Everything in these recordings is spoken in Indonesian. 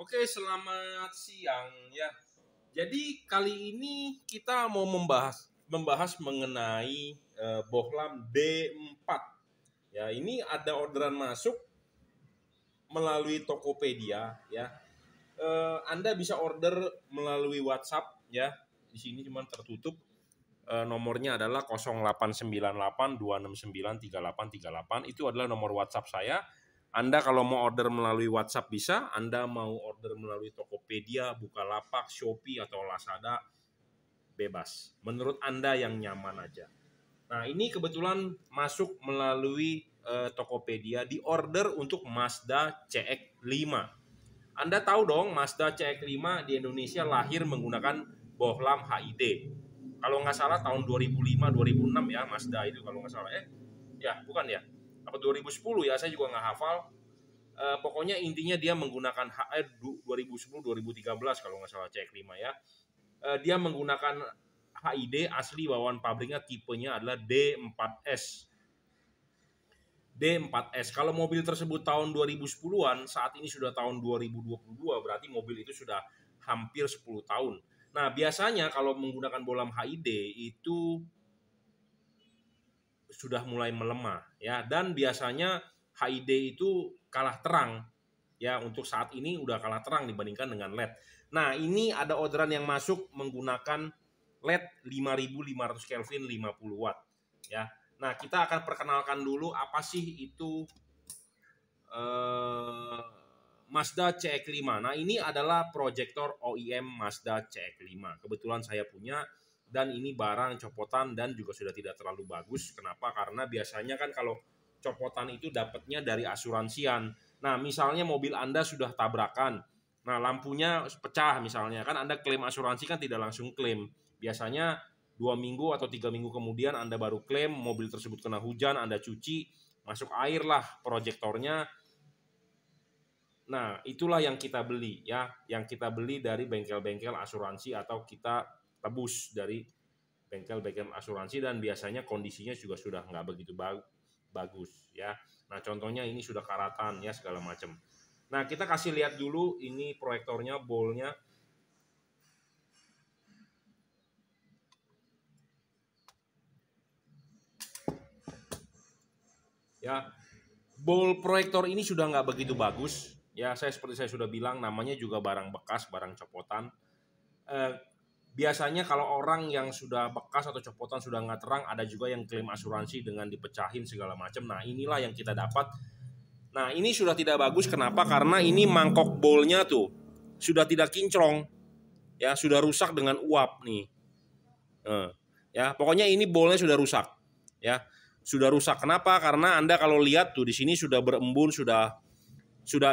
Oke, selamat siang ya. Jadi kali ini kita mau membahas mengenai bohlam D4. Ya, ini ada orderan masuk melalui Tokopedia ya. Anda bisa order melalui WhatsApp ya. Di sini cuma tertutup. Nomornya adalah 089826938338. Itu adalah nomor WhatsApp saya. Anda kalau mau order melalui WhatsApp bisa, Anda mau order melalui Tokopedia, Bukalapak, Shopee, atau Lazada, bebas. Menurut Anda yang nyaman aja. Nah, ini kebetulan masuk melalui Tokopedia, di order untuk Mazda CX-5. Anda tahu dong, Mazda CX-5 di Indonesia lahir menggunakan bohlam HID. Kalau nggak salah tahun 2005-2006 ya, Mazda itu kalau nggak salah. Ya, bukan ya? Apa 2010 ya, saya juga nggak hafal. Pokoknya intinya dia menggunakan 2010-2013 kalau nggak salah CX-5 ya. Dia menggunakan HID asli bawaan pabriknya, tipenya adalah D4S. D4S. Kalau mobil tersebut tahun 2010-an, saat ini sudah tahun 2022, berarti mobil itu sudah hampir 10 tahun. Nah, biasanya kalau menggunakan bohlam HID itu sudah mulai melemah ya, dan biasanya HID itu kalah terang ya, untuk saat ini udah kalah terang dibandingkan dengan LED. Nah, ini ada orderan yang masuk menggunakan LED 5500 Kelvin 50 watt ya. Nah, kita akan perkenalkan dulu apa sih itu Mazda CX-5. Nah, ini adalah proyektor OEM Mazda CX-5. Kebetulan saya punya, dan ini barang copotan dan juga sudah tidak terlalu bagus. Kenapa? Karena biasanya kan kalau copotan itu dapatnya dari asuransian. Nah, misalnya mobil Anda sudah tabrakan, nah lampunya pecah misalnya, kan Anda klaim asuransi kan tidak langsung klaim. Biasanya 2 minggu atau 3 minggu kemudian Anda baru klaim. Mobil tersebut kena hujan, Anda cuci, masuk air lah proyektornya. Nah, itulah yang kita beli ya, yang kita beli dari bengkel-bengkel asuransi atau kita tebus dari bengkel-bengkel asuransi, dan biasanya kondisinya juga sudah nggak begitu bagus ya. Nah, contohnya ini sudah karatan ya, segala macam. Nah, kita kasih lihat dulu ini proyektornya, bolnya. Ya, bol proyektor ini sudah nggak begitu bagus. Ya, seperti saya sudah bilang, namanya juga barang bekas, barang copotan. Biasanya kalau orang yang sudah bekas atau copotan sudah nggak terang, ada juga yang klaim asuransi dengan dipecahin segala macam. Nah, inilah yang kita dapat. Nah, ini sudah tidak bagus. Kenapa? Karena ini mangkok bolnya tuh sudah tidak kinclong. Ya, sudah rusak dengan uap nih. Ya, pokoknya ini bolnya sudah rusak. Ya, sudah rusak. Kenapa? Karena Anda kalau lihat tuh di sini sudah berembun, sudah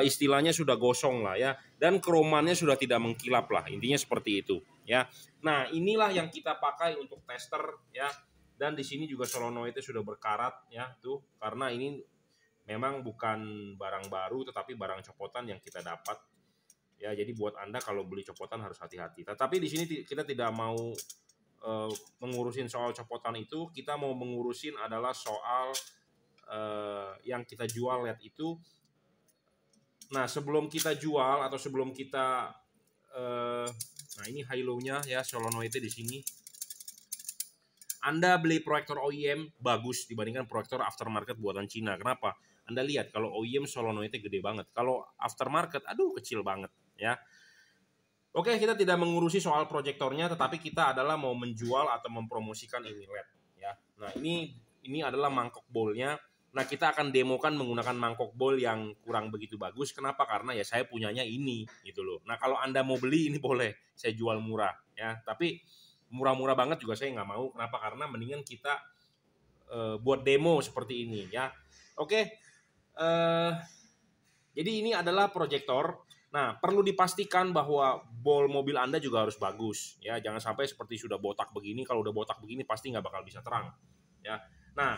istilahnya sudah gosong lah ya, dan kromannya sudah tidak mengkilap lah, intinya seperti itu ya. Nah, inilah yang kita pakai untuk tester ya, dan di sini juga solenoidnya sudah berkarat ya tuh, karena ini memang bukan barang baru tetapi barang copotan yang kita dapat ya. Jadi buat Anda kalau beli copotan harus hati-hati. Tetapi di sini kita tidak mau mengurusin soal copotan itu, kita mau mengurusin adalah soal yang kita jual LED itu. Nah, sebelum kita jual atau sebelum kita nah ini halo-nya ya, solenoidnya di sini. Anda beli proyektor OEM bagus dibandingkan proyektor aftermarket buatan Cina. Kenapa? Anda lihat kalau OEM solenoidnya gede banget. Kalau aftermarket, aduh kecil banget ya. Oke, kita tidak mengurusi soal proyektornya, tetapi kita adalah mau menjual atau mempromosikan ini LED ya. Nah, ini adalah mangkok bolnya. Nah, kita akan demokan menggunakan mangkok bol yang kurang begitu bagus. Kenapa? Karena ya saya punyanya ini gitu loh. Nah, kalau Anda mau beli ini boleh, saya jual murah ya. Tapi murah-murah banget juga saya nggak mau. Kenapa? Karena mendingan kita buat demo seperti ini ya. Oke. Jadi ini adalah proyektor. Nah, perlu dipastikan bahwa bol mobil Anda juga harus bagus ya. Jangan sampai seperti sudah botak begini. Kalau udah botak begini pasti nggak bakal bisa terang ya. Nah,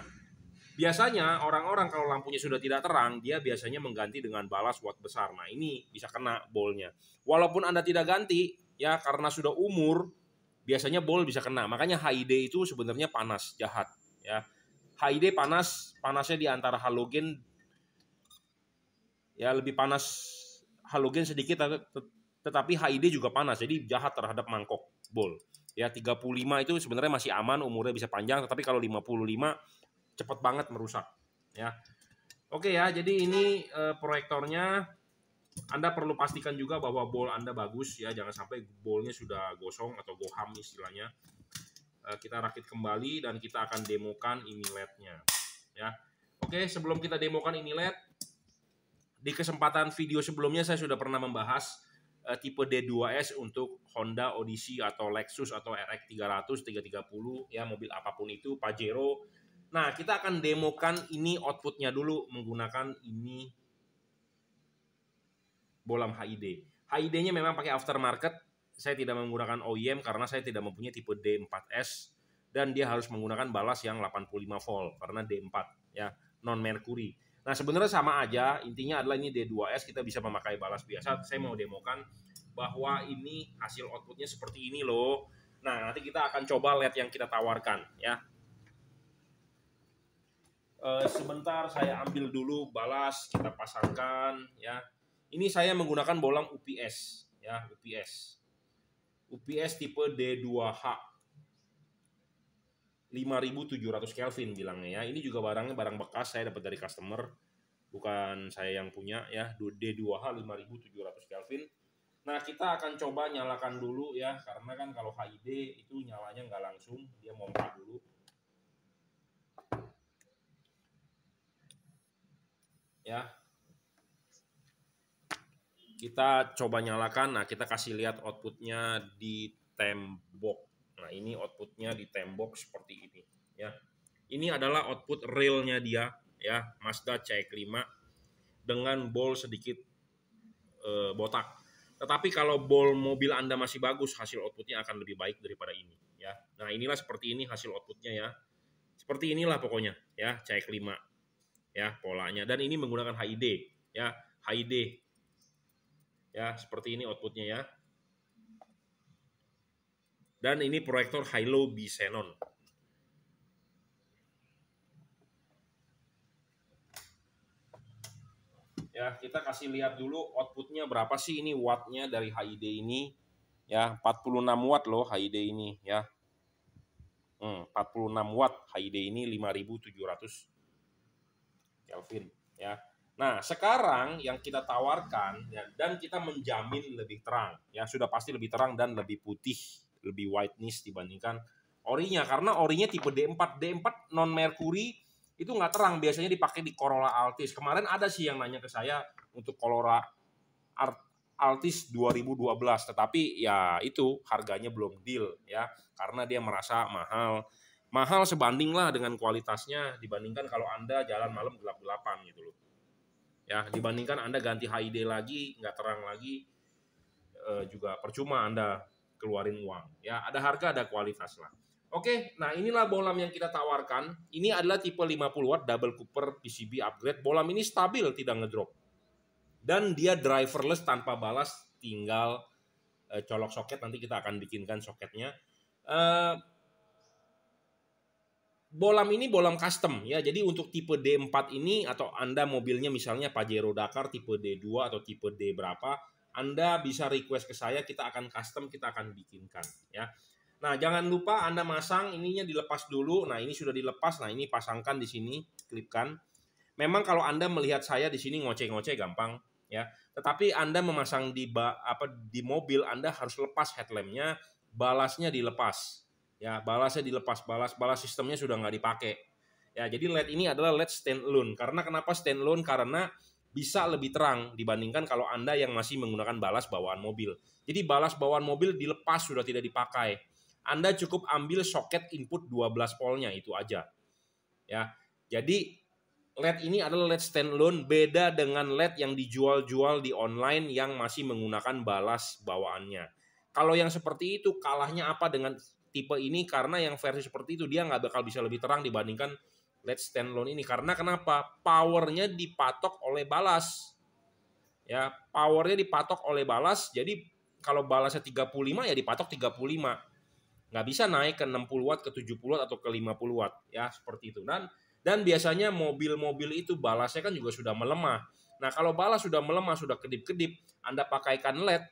biasanya orang-orang kalau lampunya sudah tidak terang, dia biasanya mengganti dengan balas watt besar. Nah, ini bisa kena bolnya. Walaupun Anda tidak ganti, ya karena sudah umur, biasanya bol bisa kena. Makanya HID itu sebenarnya panas, jahat. Ya, HID panasnya di antara halogen, ya lebih panas halogen sedikit, tetapi HID juga panas, jadi jahat terhadap mangkok bol. Ya 35 itu sebenarnya masih aman, umurnya bisa panjang, tetapi kalau 55 cepat banget merusak. Ya, oke ya. Jadi ini proyektornya. Anda perlu pastikan juga bahwa bol Anda bagus ya, jangan sampai bolnya sudah gosong atau goham istilahnya. Kita rakit kembali dan kita akan demokan ini LED-nya. Ya, oke. Sebelum kita demokan ini LED, di kesempatan video sebelumnya saya sudah pernah membahas tipe D2S untuk Honda Odyssey atau Lexus atau RX 300, 330 ya, mobil apapun itu, Pajero. Nah, kita akan demokan ini outputnya dulu menggunakan ini bolam HID. HID-nya memang pakai aftermarket. Saya tidak menggunakan OEM karena saya tidak mempunyai tipe D4S dan dia harus menggunakan balas yang 85 volt karena D4 ya, non merkuri. Nah, sebenarnya sama aja, intinya adalah ini D2S, kita bisa memakai balas biasa. Saya mau demokan bahwa ini hasil outputnya seperti ini loh. Nah, nanti kita akan coba LED yang kita tawarkan ya. Sebentar saya ambil dulu balas, kita pasangkan ya. Ini saya menggunakan bolam UPS ya, UPS tipe D2H 5700 Kelvin bilangnya ya. Ini juga barangnya barang bekas, saya dapat dari customer, bukan saya yang punya ya. D2H 5700 Kelvin. Nah, kita akan coba nyalakan dulu ya, karena kan kalau HID itu nyalanya nggak langsung, dia mompa dulu. Ya. Kita coba nyalakan. Nah, kita kasih lihat outputnya di tembok. Nah, ini outputnya di tembok seperti ini ya. Ini adalah output realnya dia ya, Mazda CX-5 dengan bol sedikit botak. Tetapi kalau bol mobil Anda masih bagus, hasil outputnya akan lebih baik daripada ini ya. Nah, inilah seperti ini hasil outputnya ya. Seperti inilah pokoknya ya, CX-5 ya polanya, dan ini menggunakan HID ya, HID. Ya, seperti ini outputnya ya. Dan ini proyektor high-low Xenon. Ya, kita kasih lihat dulu outputnya berapa sih ini wattnya dari HID ini. Ya, 46 watt loh HID ini ya. 46 watt HID ini 5700 Kelvin ya. Nah, sekarang yang kita tawarkan ya, dan kita menjamin lebih terang ya, sudah pasti lebih terang dan lebih putih, lebih whiteness dibandingkan orinya, karena orinya tipe D4. D4 non merkuri itu nggak terang, biasanya dipakai di Corolla Altis. Kemarin ada sih yang nanya ke saya untuk Corolla Altis 2012, tetapi ya itu harganya belum deal ya, karena dia merasa mahal sebanding lah dengan kualitasnya dibandingkan kalau Anda jalan malam gelap-gelapan gitu loh. Ya, dibandingkan Anda ganti HID lagi, nggak terang lagi, juga percuma Anda keluarin uang. Ya, ada harga, ada kualitas lah. Oke, nah inilah bolam yang kita tawarkan. Ini adalah tipe 50 watt double cooper PCB upgrade. Bolam ini stabil, tidak ngedrop. Dan dia driverless tanpa balas, tinggal colok soket. Nanti kita akan bikinkan soketnya. Bolam ini bolam custom ya. Jadi untuk tipe D4 ini, atau Anda mobilnya misalnya Pajero Dakar tipe D2 atau tipe D berapa, Anda bisa request ke saya, kita akan custom, kita akan bikinkan ya. Nah, jangan lupa Anda masang ininya, dilepas dulu. Nah, ini sudah dilepas. Nah, ini pasangkan di sini, klipkan. Memang kalau Anda melihat saya di sini ngoceh-ngoceh gampang ya. Tetapi Anda memasang di mobil, Anda harus lepas headlampnya, balasnya dilepas. Ya, balasnya dilepas, balas sistemnya sudah nggak dipakai. Ya, jadi LED ini adalah LED standalone. Karena kenapa standalone? Karena bisa lebih terang dibandingkan kalau Anda yang masih menggunakan balas bawaan mobil. Jadi balas bawaan mobil dilepas, sudah tidak dipakai. Anda cukup ambil soket input 12 voltnya, itu aja. Ya. Jadi LED ini adalah LED standalone, beda dengan LED yang dijual-jual di online yang masih menggunakan balas bawaannya. Kalau yang seperti itu, kalahnya apa dengan tipe ini? Karena yang versi seperti itu dia nggak bakal bisa lebih terang dibandingkan LED standalone ini. Karena kenapa? Powernya dipatok oleh balas. Ya, powernya dipatok oleh balas. Jadi kalau balasnya 35 ya dipatok 35. Nggak bisa naik ke 60 watt, ke 70 watt, atau ke 50 watt. Ya, seperti itu. Dan biasanya mobil-mobil itu balasnya kan juga sudah melemah. Nah, kalau bala sudah melemah, sudah kedip-kedip, Anda pakaikan LED,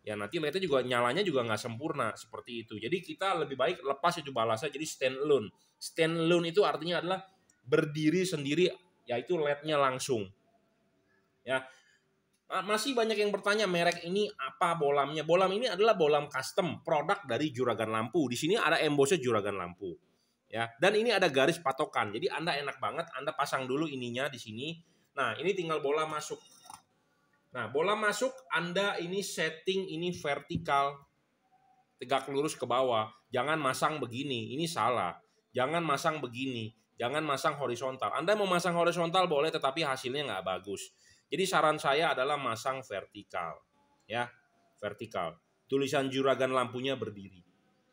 ya nanti LED-nya juga nyalanya juga nggak sempurna seperti itu. Jadi kita lebih baik lepas itu balasnya jadi stand alone. Stand alone itu artinya adalah berdiri sendiri, yaitu LED-nya langsung. Ya, masih banyak yang bertanya merek ini apa bolamnya. Bolam ini adalah bolam custom, produk dari Juragan Lampu. Di sini ada embosnya Juragan Lampu. Ya, dan ini ada garis patokan. Jadi Anda enak banget, Anda pasang dulu ininya di sini. Nah, ini tinggal bola masuk. Nah, bola masuk, Anda ini setting ini vertikal, tegak lurus ke bawah. Jangan masang begini, ini salah. Jangan masang begini, jangan masang horizontal. Anda mau masang horizontal boleh, tetapi hasilnya nggak bagus. Jadi saran saya adalah masang vertikal, ya, vertikal. Tulisan Juragan Lampunya berdiri,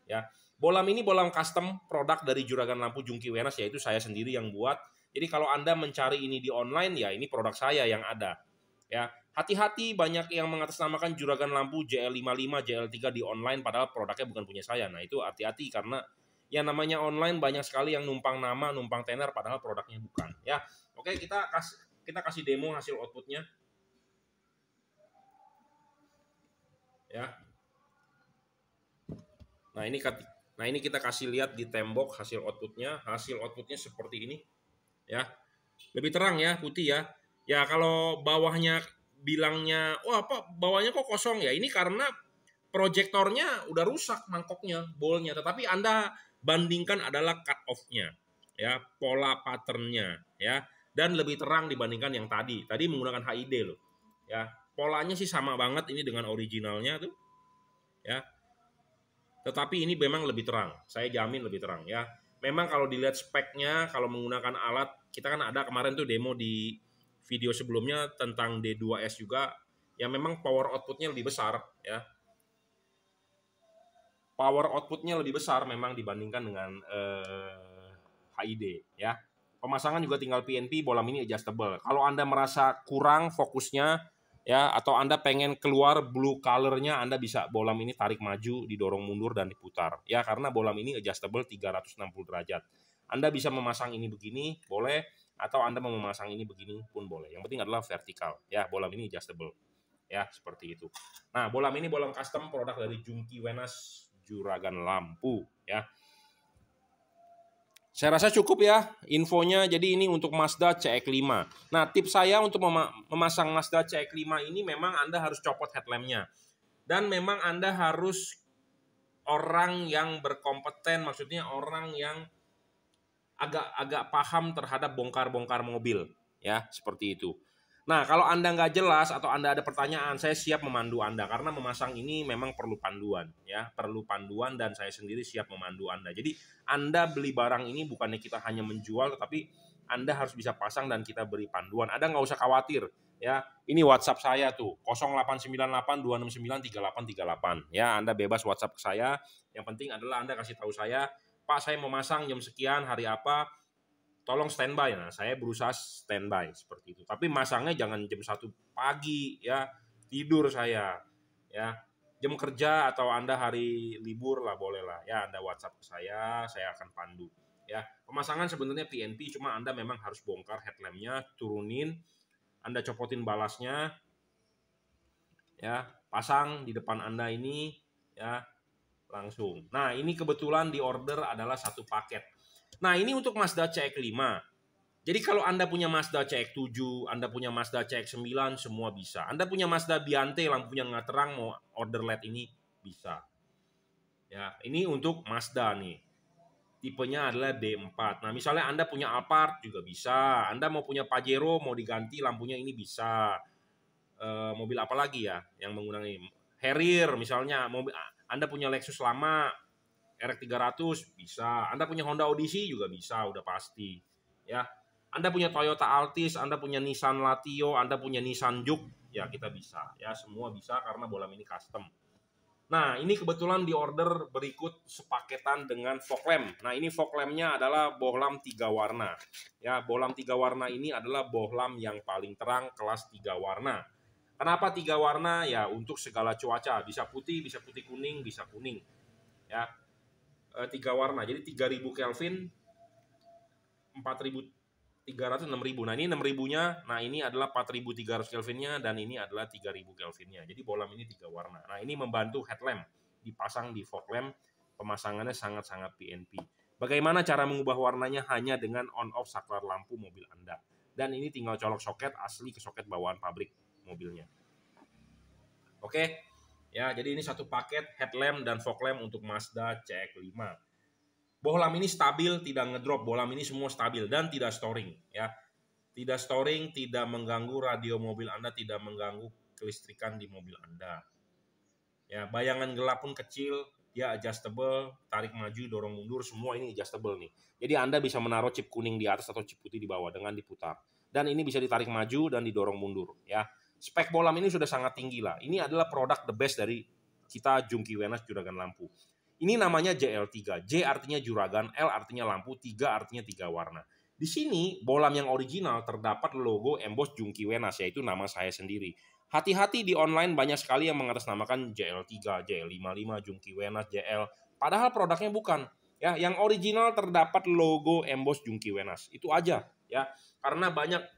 ya. Bolam ini bolam custom produk dari Juragan Lampu Jungki Wenas, yaitu saya sendiri yang buat. Jadi kalau Anda mencari ini di online, ya ini produk saya yang ada. Ya, hati-hati banyak yang mengatasnamakan Juragan Lampu JL55, JL3 di online padahal produknya bukan punya saya. Nah, itu hati-hati karena yang namanya online banyak sekali yang numpang nama, numpang tenar padahal produknya bukan. Ya, oke, kita kasih demo hasil outputnya. Ya. Nah ini kita kasih lihat di tembok hasil outputnya. Hasil outputnya seperti ini. Ya, lebih terang ya, putih ya. Ya kalau bawahnya bilangnya, wah apa bawahnya kok kosong ya? Ini karena proyektornya udah rusak mangkoknya, bolnya. Tetapi Anda bandingkan adalah cut off-nya, ya, pola pattern-nya, ya, dan lebih terang dibandingkan yang tadi. Tadi menggunakan HID loh, ya. Polanya sih sama banget ini dengan originalnya tuh, ya. Tetapi ini memang lebih terang. Saya jamin lebih terang ya. Memang kalau dilihat speknya, kalau menggunakan alat, kita kan ada kemarin tuh demo di video sebelumnya tentang D2S juga, ya memang power outputnya lebih besar ya. Power outputnya lebih besar memang dibandingkan dengan HID ya. Pemasangan juga tinggal PNP, bolam ini adjustable. Kalau Anda merasa kurang fokusnya ya, atau Anda pengen keluar blue color-nya, Anda bisa bolam ini tarik maju, didorong mundur dan diputar. Ya, karena bolam ini adjustable 360 derajat. Anda bisa memasang ini begini, boleh, atau Anda mau memasang ini begini pun boleh. Yang penting adalah vertikal. Ya, bolam ini adjustable. Ya, seperti itu. Nah, bolam ini bolam custom produk dari Jungki Wenas Juragan Lampu ya. Saya rasa cukup ya infonya. Jadi ini untuk Mazda CX-5. Nah, tips saya untuk memasang Mazda CX-5 ini memang Anda harus copot headlampnya. Dan memang Anda harus orang yang berkompeten, maksudnya orang yang agak paham terhadap bongkar-bongkar mobil. Ya, seperti itu. Nah, kalau Anda nggak jelas atau Anda ada pertanyaan, saya siap memandu Anda. Karena memasang ini memang perlu panduan. Ya, perlu panduan dan saya sendiri siap memandu Anda. Jadi, Anda beli barang ini bukannya kita hanya menjual, tetapi Anda harus bisa pasang dan kita beri panduan. Anda nggak usah khawatir. Ya, ini WhatsApp saya tuh, 0898-269-3838. Ya, Anda bebas WhatsApp ke saya. Yang penting adalah Anda kasih tahu saya, Pak, saya mau masang jam sekian, hari apa, tolong standby. Nah, saya berusaha standby seperti itu. Tapi masangnya jangan jam 1 pagi ya, tidur saya. Ya, jam kerja atau Anda hari libur lah boleh lah. Ya, Anda WhatsApp ke saya akan pandu. Ya, pemasangan sebenarnya PNP, cuma Anda memang harus bongkar headlampnya, turunin, Anda copotin balasnya, ya, pasang di depan Anda ini, ya, langsung. Nah, ini kebetulan di order adalah satu paket. Nah, ini untuk Mazda CX-5. Jadi kalau Anda punya Mazda CX-7, Anda punya Mazda CX-9, semua bisa. Anda punya Mazda Biante, lampunya nggak terang, mau order LED ini, bisa. Ya, ini untuk Mazda nih. Tipenya adalah B4. Nah, misalnya Anda punya Alphard juga bisa. Anda mau punya Pajero, mau diganti lampunya ini bisa. Mobil apa lagi ya yang menggunakan ini? Harrier misalnya, mobil Anda punya Lexus lama, RX 300 bisa. Anda punya Honda Odyssey juga bisa, udah pasti. Ya. Anda punya Toyota Altis, Anda punya Nissan Latio, Anda punya Nissan Juke, ya kita bisa. Ya, semua bisa karena bolam ini custom. Nah, ini kebetulan di order berikut sepaketan dengan fog lamp. Nah, ini fog lamp-nya adalah bohlam 3 warna. Ya, bohlam 3 warna ini adalah bohlam yang paling terang kelas 3 warna. Kenapa 3 warna? Ya, untuk segala cuaca. Bisa putih kuning, bisa kuning. Ya, 3 warna. Jadi 3000 Kelvin, 4000 306.000. Nah, ini 6.000-nya. Nah, ini adalah 4.300 Kelvinnya dan ini adalah 3.000 Kelvinnya. Jadi bohlam ini 3 warna. Nah, ini membantu headlamp dipasang di fog lamp. Pemasangannya sangat-sangat PNP. Bagaimana cara mengubah warnanya? Hanya dengan on off saklar lampu mobil Anda. Dan ini tinggal colok soket asli ke soket bawaan pabrik mobilnya. Oke. Ya, jadi ini satu paket headlamp dan fog lamp untuk Mazda CX-5. Bohlam ini stabil, tidak ngedrop. Bohlam ini semua stabil dan tidak storing, ya. Tidak storing, tidak mengganggu radio mobil Anda, tidak mengganggu kelistrikan di mobil Anda. Ya, bayangan gelap pun kecil, dia adjustable, tarik maju, dorong mundur, semua ini adjustable nih. Jadi Anda bisa menaruh chip kuning di atas atau chip putih di bawah dengan diputar. Dan ini bisa ditarik maju dan didorong mundur, ya. Spek bohlam ini sudah sangat tinggi lah. Ini adalah produk the best dari kita Junkee Wenas Juragan Lampu. Ini namanya JL3. J artinya juragan, L artinya lampu, 3 artinya 3 warna. Di sini bohlam yang original terdapat logo emboss Junkee Wenas, yaitu nama saya sendiri. Hati-hati di online banyak sekali yang mengatasnamakan JL3, JL55, Junkee Wenas, JL. Padahal produknya bukan. Ya, yang original terdapat logo emboss Junkee Wenas. Itu aja, ya. Karena banyak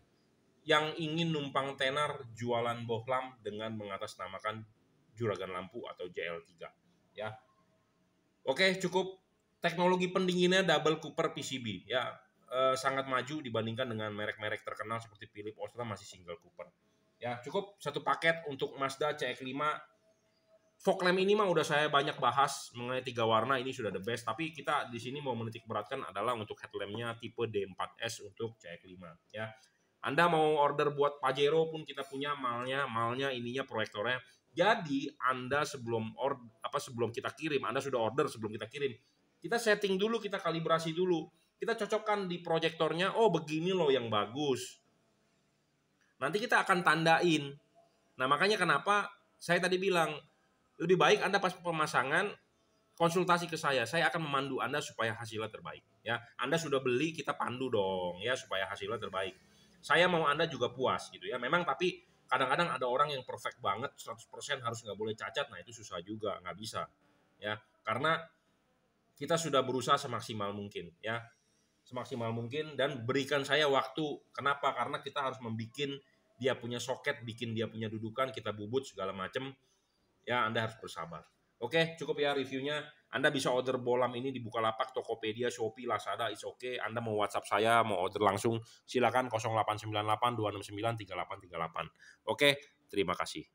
yang ingin numpang tenar jualan bohlam dengan mengatasnamakan Juragan Lampu atau JL3, ya. Oke, cukup. Teknologi pendinginnya double cooper PCB, ya. Sangat maju dibandingkan dengan merek-merek terkenal seperti Philips, Osram masih single cooper. Ya, cukup satu paket untuk Mazda CX-5. Fog lamp ini mah udah saya banyak bahas mengenai 3 warna, ini sudah the best. Tapi kita di sini mau menitik beratkan adalah untuk headlampnya tipe D4S untuk CX-5, ya. Anda mau order buat Pajero pun kita punya malnya ininya proyektornya. Jadi Anda sebelum kita kirim, Anda sudah order sebelum kita kirim. Kita setting dulu, kita kalibrasi dulu. Kita cocokkan di proyektornya, oh begini loh yang bagus. Nanti kita akan tandain. Nah, makanya kenapa saya tadi bilang lebih baik Anda pas pemasangan konsultasi ke saya akan memandu Anda supaya hasilnya terbaik, ya. Anda sudah beli, kita pandu dong, ya, supaya hasilnya terbaik. Saya mau Anda juga puas gitu, ya. Memang tapi kadang-kadang ada orang yang perfect banget, 100% harus nggak boleh cacat. Nah, itu susah juga, nggak bisa, ya. Karena kita sudah berusaha semaksimal mungkin, ya. Semaksimal mungkin, dan berikan saya waktu. Kenapa? Karena kita harus membuat dia punya soket, bikin dia punya dudukan, kita bubut segala macam. Ya, Anda harus bersabar. Oke, cukup ya reviewnya. Anda bisa order bohlam ini di Bukalapak, Tokopedia, Shopee, Lazada, it's okay. Anda mau WhatsApp saya, mau order langsung, silakan 0898 269 3838. Oke, terima kasih.